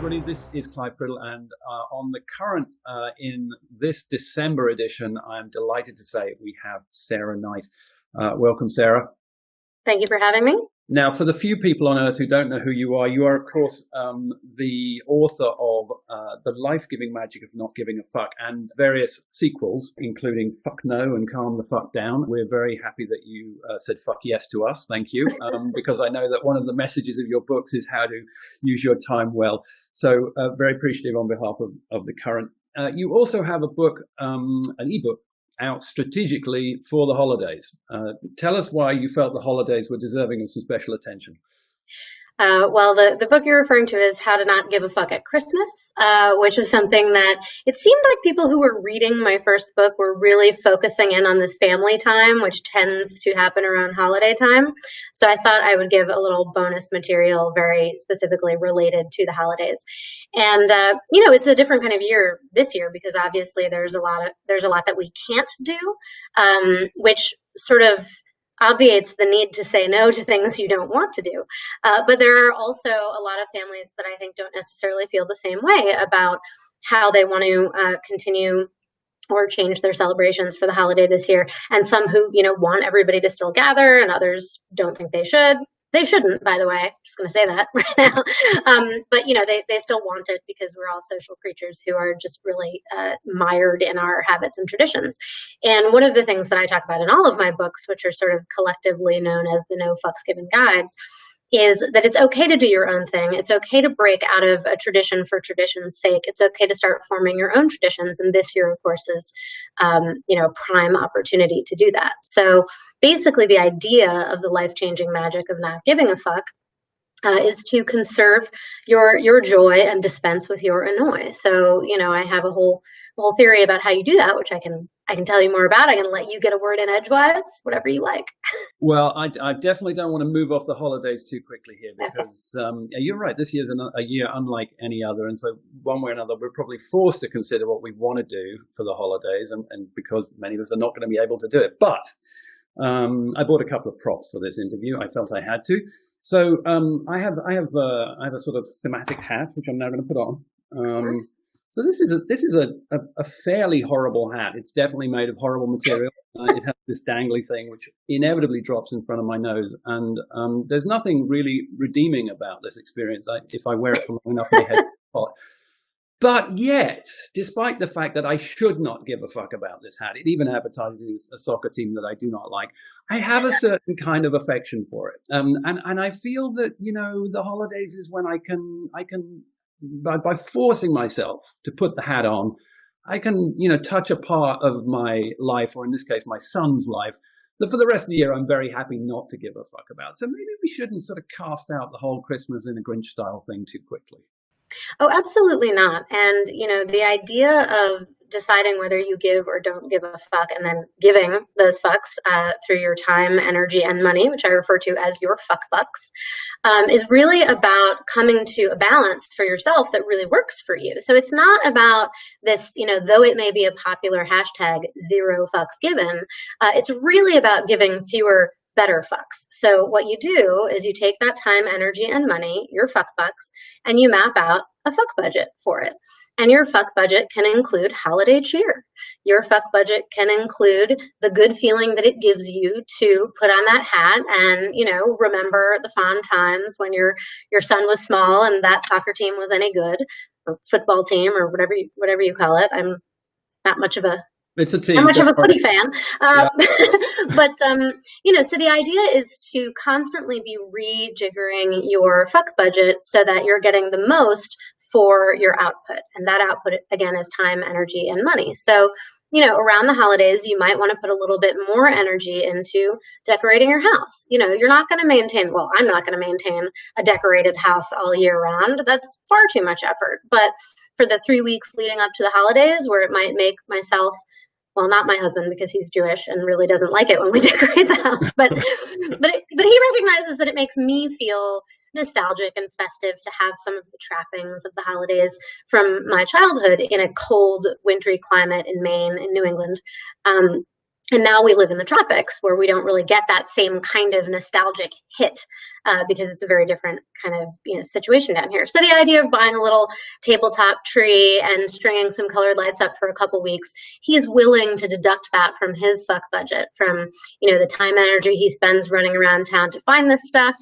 everybody. This is Clive Priddle, and on the current, in this December edition, I'm delighted to say we have Sarah Knight. Welcome, Sarah. Thank you for having me. Now, for the few people on Earth who don't know who you are, of course, the author of The Life-Giving Magic of Not Giving a Fuck and various sequels, including Fuck No and Calm the Fuck Down. We're very happy that you said fuck yes to us. Thank you. Because I know that one of the messages of your books is how to use your time well. So very appreciative on behalf of the current. You also have a book, an ebook, out strategically for the holidays. Tell us why you felt the holidays were deserving of some special attention. Well, the book you're referring to is How to Not Give a Fuck at Christmas, which was something that it seemed like people who were reading my first book were really focusing in on this family time, which tends to happen around holiday time. So I thought I would give a little bonus material very specifically related to the holidays. And, it's a different kind of year this year because obviously there's a lot that we can't do, which sort of obviates the need to say no to things you don't want to do. But there are also a lot of families that I think don't necessarily feel the same way about how they want to continue or change their celebrations for the holiday this year. And some who, want everybody to still gather, and others don't think they should. They shouldn't, by the way. I'm just going to say that right now. But, they still want it because we're all social creatures who are just really mired in our habits and traditions. And one of the things that I talk about in all of my books, which are sort of collectively known as the No Fucks Given Guides, is that it's okay to do your own thing. It's okay to break out of a tradition for tradition's sake. It's okay to start forming your own traditions. And this year, of course, is, prime opportunity to do that. So basically, the idea of the life-changing magic of not giving a fuck is to conserve your joy and dispense with your annoy. So, I have a whole theory about how you do that, which I can tell you more about. I can let you get a word in edgewise, whatever you like. Well, I definitely don't want to move off the holidays too quickly here because you're right. This year's a year unlike any other. And so one way or another, we're probably forced to consider what we want to do for the holidays. And because many of us are not going to be able to do it. But I bought a couple of props for this interview. I felt I had to. So I have a sort of thematic hat, which I'm now going to put on. So this is a fairly horrible hat. It's definitely made of horrible material. It has this dangly thing which inevitably drops in front of my nose, and there's nothing really redeeming about this experience. If I wear it for long enough, my head hot. But yet, despite the fact that I should not give a fuck about this hat, it even advertises a soccer team that I do not like, I have a certain kind of affection for it. And I feel that, the holidays is when I can by forcing myself to put the hat on, I can, touch a part of my life, or in this case, my son's life, that for the rest of the year, I'm very happy not to give a fuck about. So maybe we shouldn't sort of cast out the whole Christmas in a Grinch style thing too quickly. Oh, absolutely not. And, the idea of deciding whether you give or don't give a fuck and then giving those fucks through your time, energy, and money, which I refer to as your fuck bucks, is really about coming to a balance for yourself that really works for you. So it's not about this, though it may be a popular hashtag, 0 fucks given, it's really about giving fewer better fucks. So what you do is you take that time, energy, and money, your fuck bucks, and you map out a fuck budget for it. And your fuck budget can include holiday cheer. Your fuck budget can include the good feeling that it gives you to put on that hat and, remember the fond times when your son was small and that soccer team was any good, or football team, or whatever you call it. I'm not much of a It's a team. How much of a footy fan. Yeah. But, so the idea is to constantly be rejiggering your fuck budget so that you're getting the most for your output. And that output, again, is time, energy, and money. So, around the holidays, you might want to put a little bit more energy into decorating your house. You're not going to I'm not going to maintain a decorated house all year round. That's far too much effort. But for the 3 weeks leading up to the holidays, where it might make myself, well, not my husband because he's Jewish and really doesn't like it when we decorate the house, but he recognizes that it makes me feel nostalgic and festive to have some of the trappings of the holidays from my childhood in a cold, wintry climate in Maine, in New England. And now we live in the tropics where we don't really get that same kind of nostalgic hit because it's a very different kind of situation down here. So the idea of buying a little tabletop tree and stringing some colored lights up for a couple weeks, he's willing to deduct that from his fuck budget, from the time and energy he spends running around town to find this stuff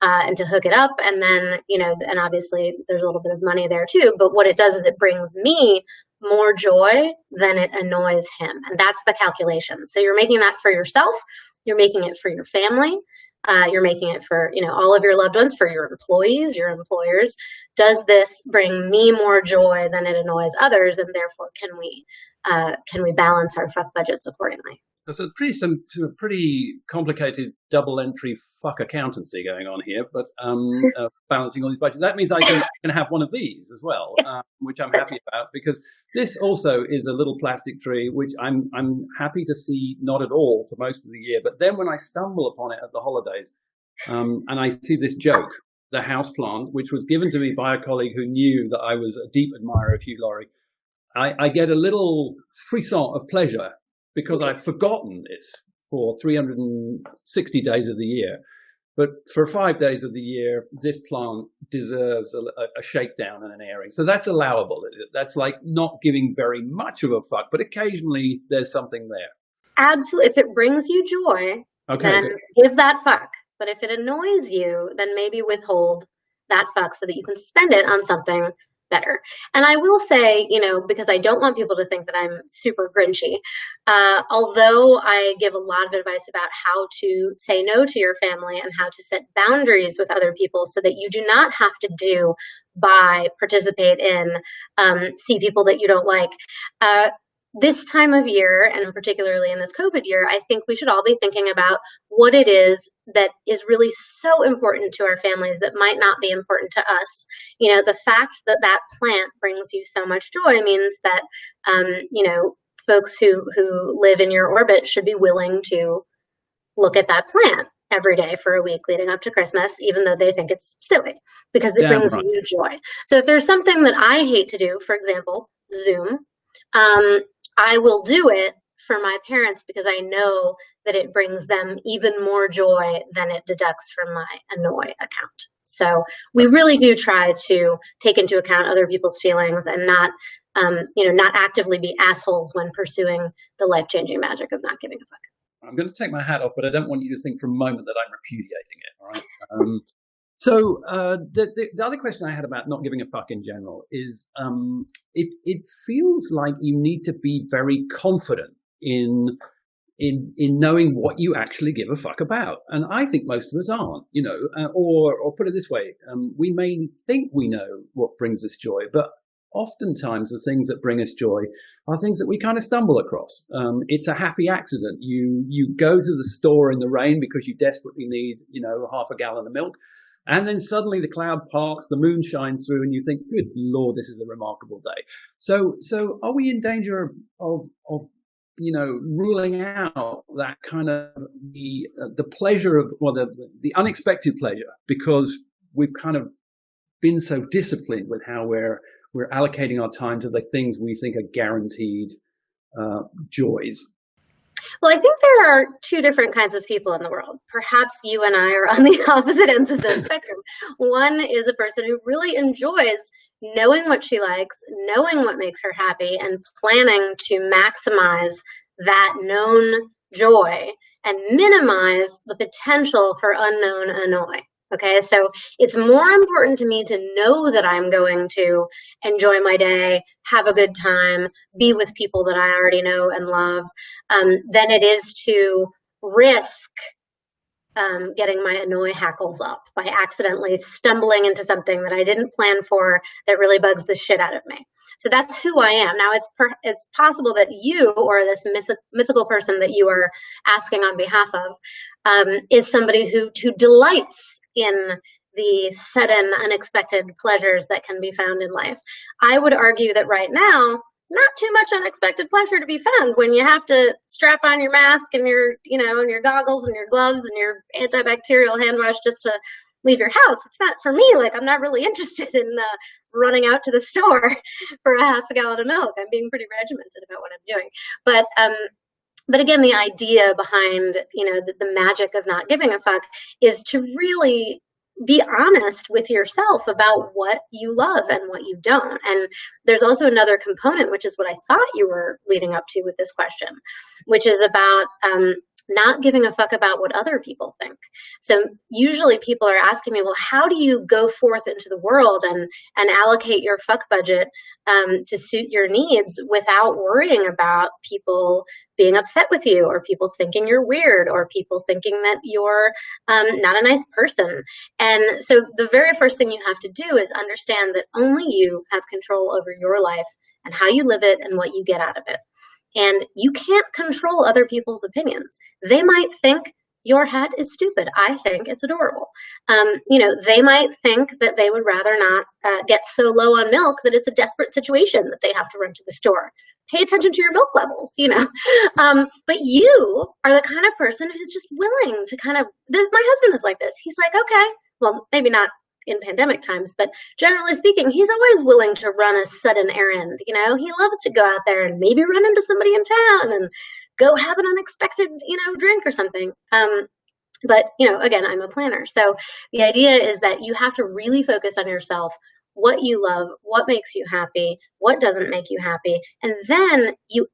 and to hook it up. And then and obviously there's a little bit of money there too. But what it does is it brings me more joy than it annoys him. And that's the calculation. So you're making that for yourself. You're making it for your family. You're making it for, all of your loved ones, for your employees, your employers. Does this bring me more joy than it annoys others? And therefore, can we balance our fuck budgets accordingly? There's a pretty complicated double entry fuck accountancy going on here, but balancing all these budgets. That means I can have one of these as well, which I'm happy about, because this also is a little plastic tree, which I'm happy to see not at all for most of the year. But then when I stumble upon it at the holidays, and I see this joke, the house plant, which was given to me by a colleague who knew that I was a deep admirer of Hugh Laurie, I get a little frisson of pleasure, because I've forgotten this for 360 days of the year. But for 5 days of the year, this plant deserves a shakedown and an airing. So that's allowable. That's like not giving very much of a fuck, but occasionally there's something there. Absolutely. If it brings you joy, then give that fuck. But if it annoys you, then maybe withhold that fuck so that you can spend it on something better. And I will say, because I don't want people to think that I'm super grinchy, although I give a lot of advice about how to say no to your family and how to set boundaries with other people so that you do not have to buy, participate in, see people that you don't like. This time of year, and particularly in this COVID year, I think we should all be thinking about what it is that is really so important to our families that might not be important to us. The fact that that plant brings you so much joy means that, folks who live in your orbit should be willing to look at that plant every day for a week leading up to Christmas, even though they think it's silly, because it brings you joy. So if there's something that I hate to do, for example, Zoom, I will do it for my parents because I know that it brings them even more joy than it deducts from my annoy account. So we really do try to take into account other people's feelings and not actively be assholes when pursuing the life-changing magic of not giving a fuck. I'm going to take my hat off, but I don't want you to think for a moment that I'm repudiating it. All right. So the other question I had about not giving a fuck in general is it feels like you need to be very confident in knowing what you actually give a fuck about. And I think most of us aren't, or put it this way, we may think we know what brings us joy, but oftentimes the things that bring us joy are things that we kind of stumble across. It's a happy accident. You go to the store in the rain because you desperately need, half a gallon of milk. And then suddenly the cloud parts, the moon shines through, and you think, good Lord, this is a remarkable day. So are we in danger of ruling out that kind of the pleasure of, the unexpected pleasure, because we've kind of been so disciplined with how we're allocating our time to the things we think are guaranteed joys? Well, I think there are two different kinds of people in the world. Perhaps you and I are on the opposite ends of the spectrum. One is a person who really enjoys knowing what she likes, knowing what makes her happy, and planning to maximize that known joy and minimize the potential for unknown annoy. Okay, so it's more important to me to know that I'm going to enjoy my day, have a good time, be with people that I already know and love, than it is to risk getting my annoy hackles up by accidentally stumbling into something that I didn't plan for that really bugs the shit out of me. So that's who I am. Now, it's possible that you, or this mythical person that you are asking on behalf of, is somebody who delights in the sudden, unexpected pleasures that can be found in life. I would argue that right now, not too much unexpected pleasure to be found when you have to strap on your mask and your, and your goggles and your gloves and your antibacterial hand wash just to leave your house. It's not for me. Like, I'm not really interested in running out to the store for a half a gallon of milk. I'm being pretty regimented about what I'm doing. But But again, the idea behind, the magic of not giving a fuck is to really be honest with yourself about what you love and what you don't. And there's also another component, which is what I thought you were leading up to with this question, which is about not giving a fuck about what other people think. So usually people are asking me, well, how do you go forth into the world and allocate your fuck budget to suit your needs without worrying about people being upset with you, or people thinking you're weird, or people thinking that you're not a nice person? And so the very first thing you have to do is understand that only you have control over your life and how you live it and what you get out of it. And you can't control other people's opinions. They might think your hat is stupid. I think it's adorable. They might think that they would rather not get so low on milk that it's a desperate situation that they have to run to the store. Pay attention to your milk levels, But you are the kind of person who's just willing to my husband is like this. He's like, okay, well, maybe not in pandemic times, but generally speaking, he's always willing to run a sudden errand. He loves to go out there and maybe run into somebody in town and go have an unexpected, drink or something. But again, I'm a planner. So the idea is that you have to really focus on yourself, what you love, what makes you happy, what doesn't make you happy. And then you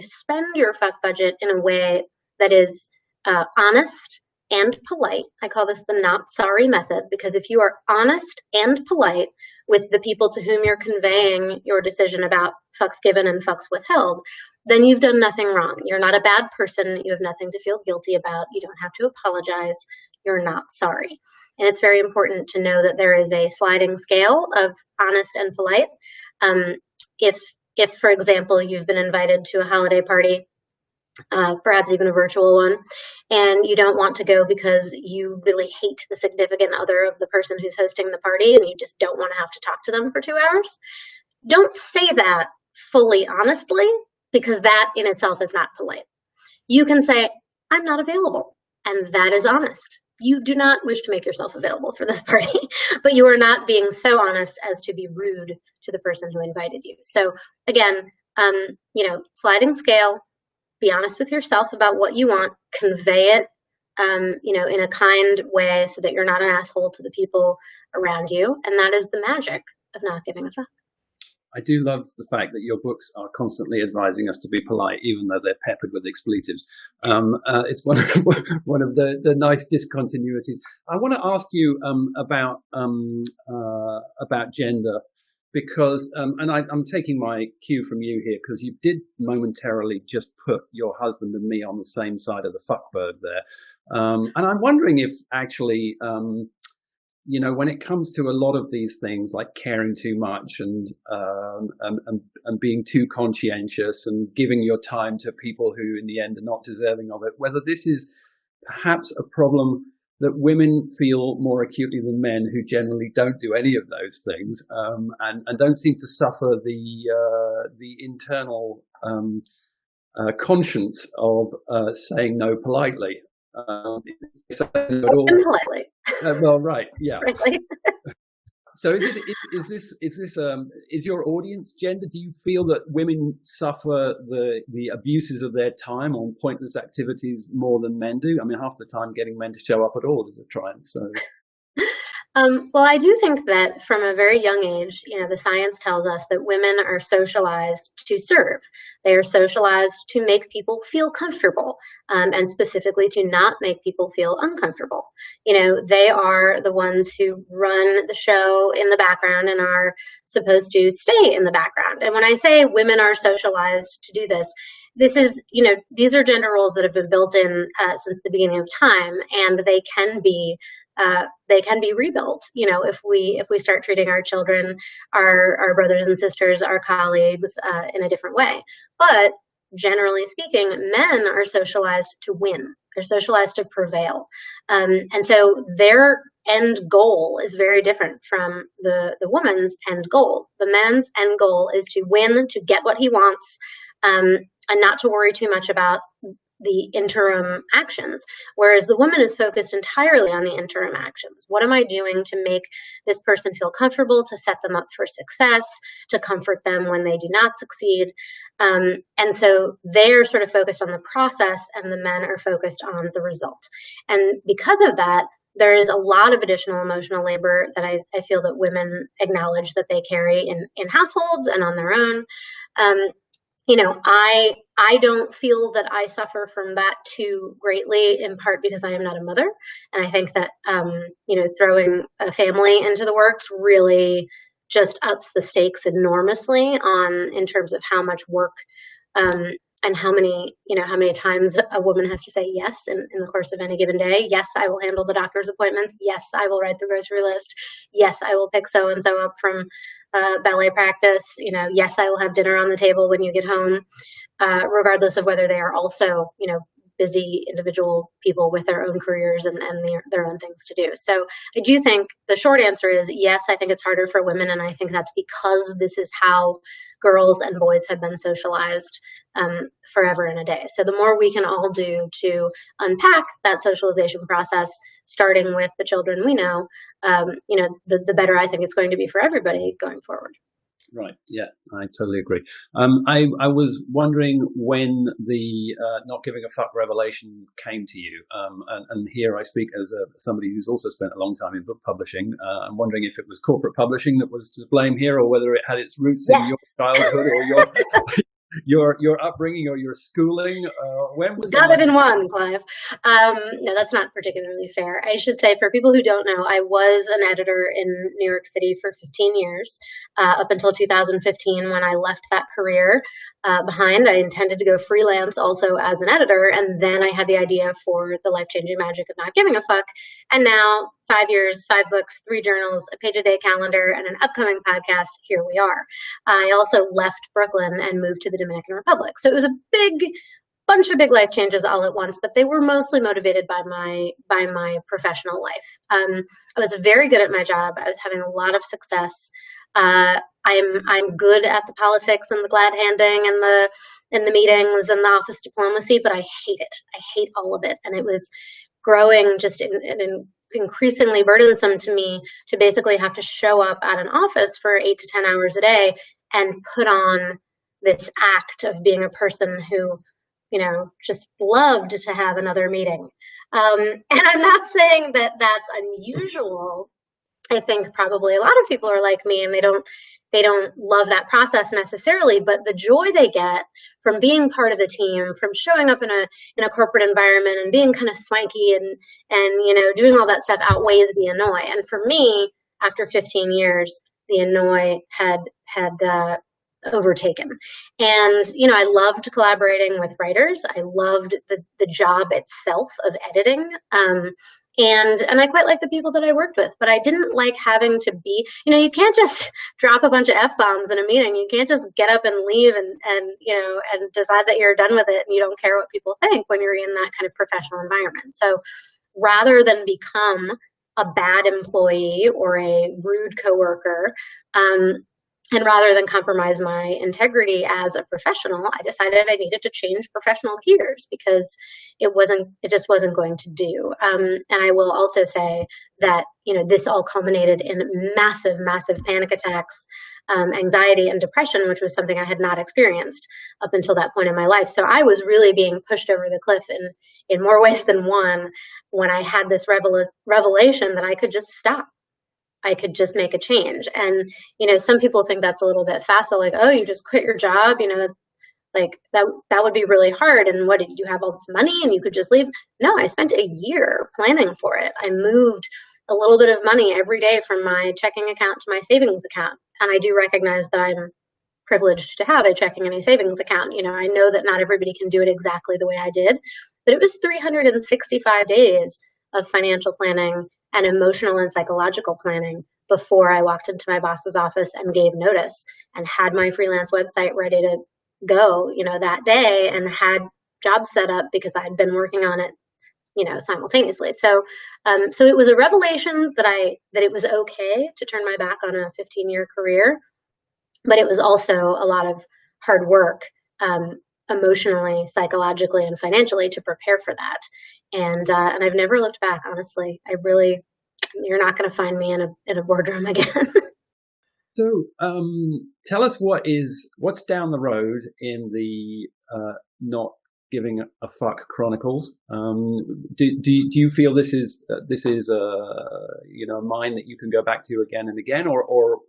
spend your fuck budget in a way that is honest and polite. I call this the not sorry method, because if you are honest and polite with the people to whom you're conveying your decision about fucks given and fucks withheld, then you've done nothing wrong. You're not a bad person. You have nothing to feel guilty about. You don't have to apologize. You're not sorry. And it's very important to know that there is a sliding scale of honest and polite. If, for example, you've been invited to a holiday party, perhaps even a virtual one, and you don't want to go because you really hate the significant other of the person who's hosting the party and you just don't want to have to talk to them for 2 hours, don't say that fully honestly, because that in itself is not polite. You can say, I'm not available, and that is honest. You do not wish to make yourself available for this party, but you are not being so honest as to be rude to the person who invited you. So again, sliding scale. Be honest with yourself about what you want, convey it, in a kind way so that you're not an asshole to the people around you. And that is the magic of not giving a fuck. I do love the fact that your books are constantly advising us to be polite, even though they're peppered with expletives. It's one of the nice discontinuities. I want to ask you about gender, because, and I'm taking my cue from you here, because you did momentarily just put your husband and me on the same side of the fuckbird there. And I'm wondering if actually, when it comes to a lot of these things like caring too much and being too conscientious and giving your time to people who in the end are not deserving of it, whether this is perhaps a problem that women feel more acutely than men, who generally don't do any of those things, and don't seem to suffer the internal conscience of saying no politely. Politely. Well, right, yeah. Frankly. So is your audience gender? Do you feel that women suffer the abuses of their time on pointless activities more than men do? I mean, half the time getting men to show up at all is a triumph. So. Well, I do think that from a very young age, the science tells us that women are socialized to serve. They are socialized to make people feel comfortable, and specifically to not make people feel uncomfortable. They are the ones who run the show in the background and are supposed to stay in the background. And when I say women are socialized to do this, this is, these are gender roles that have been built in since the beginning of time, and they can be rebuilt, if we start treating our children, our brothers and sisters, our colleagues in a different way. But generally speaking, men are socialized to win. They're socialized to prevail. And so their end goal is very different from the woman's end goal. The man's end goal is to win, to get what he wants, and not to worry too much about the interim actions, whereas the woman is focused entirely on the interim actions. What am I doing to make this person feel comfortable, to set them up for success, to comfort them when they do not succeed? And so they're sort of focused on the process, and the men are focused on the result. And because of that, there is a lot of additional emotional labor that I feel that women acknowledge that they carry in households and on their own. I don't feel that I suffer from that too greatly, in part because I am not a mother. And I think that, throwing a family into the works really just ups the stakes enormously in terms of how much work, and how many times a woman has to say yes in the course of any given day. Yes, I will handle the doctor's appointments. Yes, I will write the grocery list. Yes, I will pick so-and-so up from ballet practice. Yes, I will have dinner on the table when you get home, regardless of whether they are also, busy individual people with their own careers and their own things to do. So I do think the short answer is yes, I think it's harder for women. And I think that's because this is how girls and boys have been socialized forever and a day. So the more we can all do to unpack that socialization process, starting with the children we know, the better I think it's going to be for everybody going forward. Right. Yeah, I totally agree. I was wondering when the not giving a fuck revelation came to you. And here I speak as somebody who's also spent a long time in book publishing. I'm wondering if it was corporate publishing that was to blame here, or whether it had its roots in your childhood or your upbringing or your schooling. When was got it in one, Clive? No, that's not particularly fair. I should say, for people who don't know, I was an editor in New York City for 15 years, up until 2015, when I left that career behind. I intended to go freelance also as an editor, and then I had the idea for the life-changing magic of not giving a fuck. And now, 5 years, 5 books, 3 journals, a page-a-day calendar, and an upcoming podcast, here we are. I also left Brooklyn and moved to the Dominican Republic. So it was a bunch of big life changes all at once, but they were mostly motivated by my professional life. I was very good at my job. I was having a lot of success. I'm good at the politics and the glad handing and the meetings and the office diplomacy, but I hate it. I hate all of it. And it was growing just in increasingly burdensome to me to basically have to show up at an office for 8 to 10 hours a day and put on this act of being a person who, just loved to have another meeting. And I'm not saying that that's unusual. I think probably a lot of people are like me, and they don't love that process necessarily, but the joy they get from being part of the team, from showing up in a corporate environment and being kind of swanky and doing all that stuff outweighs the annoy. And for me, after 15 years, the annoy had overtaken. And I loved collaborating with writers. I loved the job itself of editing. And I quite liked the people that I worked with, but I didn't like having to be, you can't just drop a bunch of F-bombs in a meeting. You can't just get up and leave and decide that you're done with it and you don't care what people think when you're in that kind of professional environment. So rather than become a bad employee or a rude coworker, and rather than compromise my integrity as a professional, I decided I needed to change professional gears because it just wasn't going to do. And I will also say that, this all culminated in massive, massive panic attacks, anxiety and depression, which was something I had not experienced up until that point in my life. So I was really being pushed over the cliff in more ways than one when I had this revelation that I could just stop. I could just make a change. And, some people think that's a little bit facile, like, oh, you just quit your job, like that would be really hard. And what, did you have all this money and you could just leave? No, I spent a year planning for it. I moved a little bit of money every day from my checking account to my savings account. And I do recognize that I'm privileged to have a checking and a savings account. I know that not everybody can do it exactly the way I did, but it was 365 days of financial planning and emotional and psychological planning before I walked into my boss's office and gave notice and had my freelance website ready to go, that day, and had jobs set up because I'd been working on it, simultaneously. So it was a revelation that it was okay to turn my back on a 15-year career, but it was also a lot of hard work, emotionally, psychologically, and financially to prepare for that. And I've never looked back, honestly. You're not going to find me in a boardroom again. So, tell us what's down the road in the not giving a fuck chronicles. Do you feel this is a mine that you can go back to again and again, or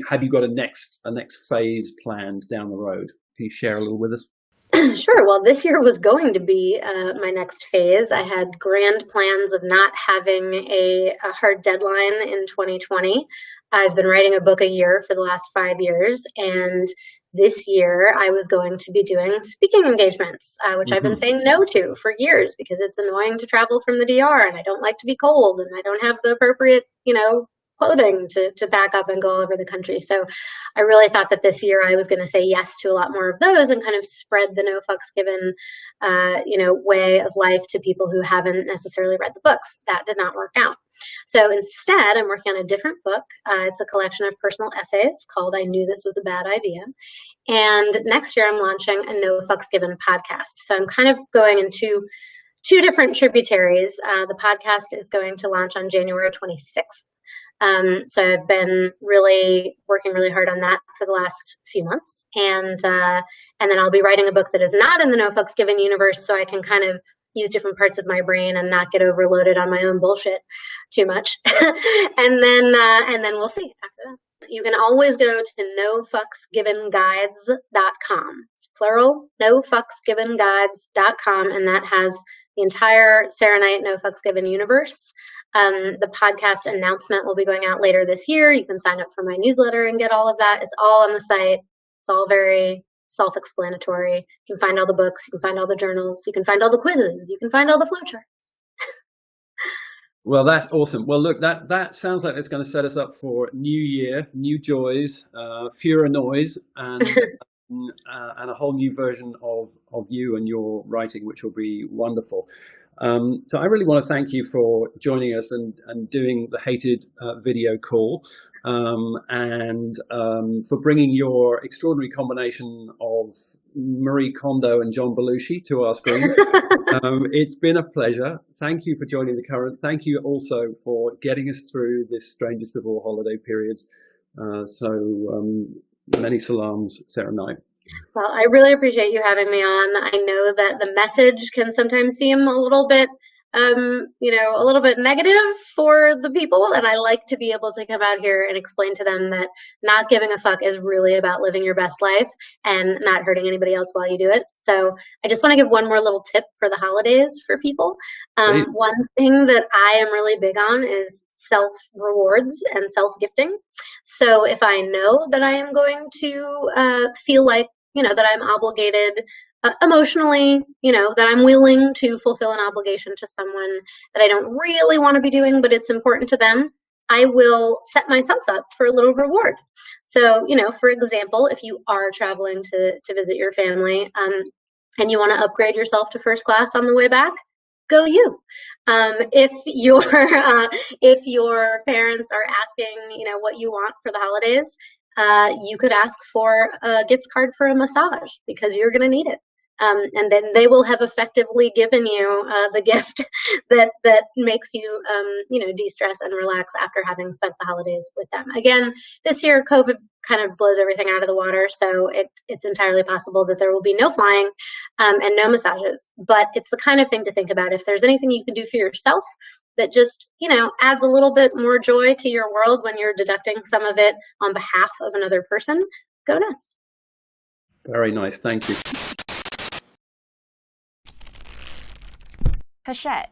have you got a next phase planned down the road? Can you share a little with us? Sure. Well, this year was going to be my next phase. I had grand plans of not having a hard deadline in 2020. I've been writing a book a year for the last 5 years, and this year I was going to be doing speaking engagements, which I've been saying no to for years because it's annoying to travel from the DR, and I don't like to be cold, and I don't have the appropriate, clothing to back up and go over the country. So I really thought that this year I was going to say yes to a lot more of those and kind of spread the no fucks given, way of life to people who haven't necessarily read the books. That did not work out. So instead, I'm working on a different book. It's a collection of personal essays called I Knew This Was a Bad Idea. And next year, I'm launching a No Fucks Given podcast. So I'm kind of going into two different tributaries. The podcast is going to launch on January 26th. So I've been really working really hard on that for the last few months. And then I'll be writing a book that is not in the No Fucks Given universe, so I can kind of use different parts of my brain and not get overloaded on my own bullshit too much. and then we'll see after that. You can always go to nofucksgivenguides.com. It's plural, nofucksgivenguides.com, and that has the entire Sarah Knight No Fucks Given universe. The podcast announcement will be going out later this year. You can sign up for my newsletter and get all of that. It's all on the site. It's all very self-explanatory. You can find all the books. You can find all the journals. You can find all the quizzes. You can find all the flowcharts. Well, that's awesome. Well, look, that sounds like it's going to set us up for new year, new joys, fewer noise, and a whole new version of you and your writing, which will be wonderful. So I really want to thank you for joining us and doing the Hated video call, and for bringing your extraordinary combination of Marie Kondo and John Belushi to our screens. It's been a pleasure. Thank you for joining The Current. Thank you also for getting us through this strangest of all holiday periods. Many salams, Sarah Knight. Well, I really appreciate you having me on. I know that the message can sometimes seem a little bit, a little bit negative for the people. And I like to be able to come out here and explain to them that not giving a fuck is really about living your best life and not hurting anybody else while you do it. So I just want to give one more little tip for the holidays for people. One thing that I am really big on is self-rewards and self-gifting. So if I know that I am going to feel like, that I'm obligated emotionally, that I'm willing to fulfill an obligation to someone that I don't really want to be doing, but it's important to them, I will set myself up for a little reward. So, for example, if you are traveling to visit your family and you want to upgrade yourself to first class on the way back, go you. If your parents are asking, what you want for the holidays, you could ask for a gift card for a massage because you're going to need it. And then they will have effectively given you the gift that makes you, de-stress and relax after having spent the holidays with them. Again, this year, COVID kind of blows everything out of the water. So it's entirely possible that there will be no flying and no massages. But it's the kind of thing to think about. If there's anything you can do for yourself that just, adds a little bit more joy to your world when you're deducting some of it on behalf of another person, go nuts. Very nice. Thank you. Hachette,